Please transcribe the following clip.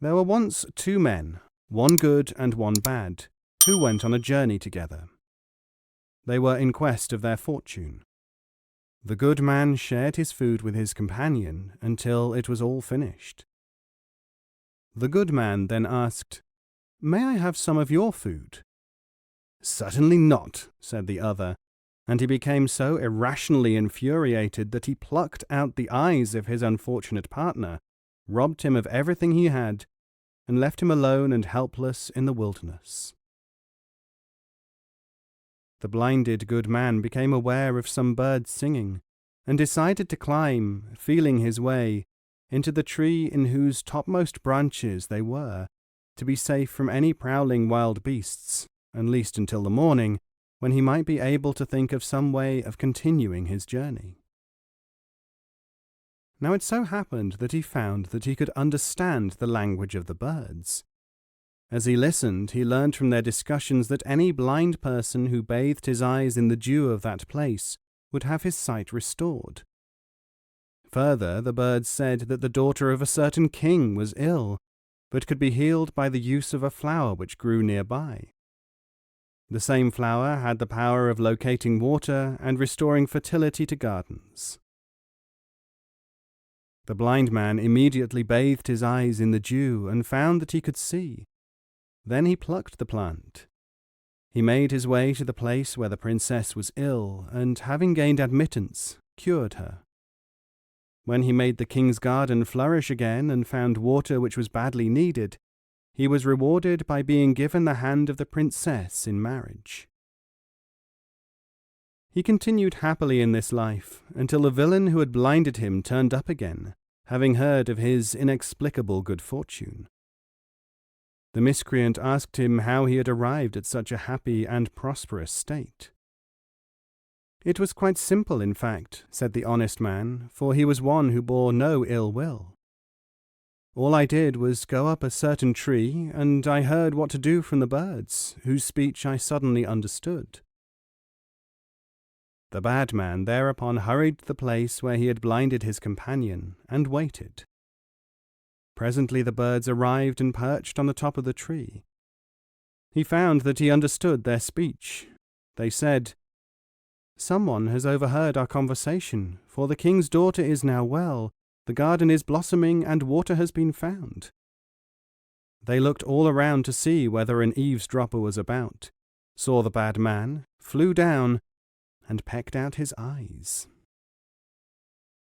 There were once two men, one good and one bad, who went on a journey together. They were in quest of their fortune. The good man shared his food with his companion until it was all finished. The good man then asked, "May I have some of your food?" "Certainly not," said the other, and he became so irrationally infuriated that he plucked out the eyes of his unfortunate partner, robbed him of everything he had, and left him alone and helpless in the wilderness. The blinded good man became aware of some birds singing, and decided to climb, feeling his way, into the tree in whose topmost branches they were, to be safe from any prowling wild beasts, at least until the morning, when he might be able to think of some way of continuing his journey. Now it so happened that he found that he could understand the language of the birds. As he listened, he learned from their discussions that any blind person who bathed his eyes in the dew of that place would have his sight restored. Further, the birds said that the daughter of a certain king was ill, but could be healed by the use of a flower which grew nearby. The same flower had the power of locating water and restoring fertility to gardens. The blind man immediately bathed his eyes in the dew and found that he could see. Then he plucked the plant. He made his way to the place where the princess was ill, and having gained admittance, cured her. When he made the king's garden flourish again and found water which was badly needed, he was rewarded by being given the hand of the princess in marriage. He continued happily in this life until the villain who had blinded him turned up again, having heard of his inexplicable good fortune. The miscreant asked him how he had arrived at such a happy and prosperous state. "It was quite simple, in fact," said the honest man, "for he was one who bore no ill will. All I did was go up a certain tree, and I heard what to do from the birds, whose speech I suddenly understood." The bad man thereupon hurried to the place where he had blinded his companion, and waited. Presently the birds arrived and perched on the top of the tree. He found that he understood their speech. They said, "Someone has overheard our conversation, for the king's daughter is now well, the garden is blossoming, and water has been found." They looked all around to see whether an eavesdropper was about, saw the bad man, flew down, and pecked out his eyes.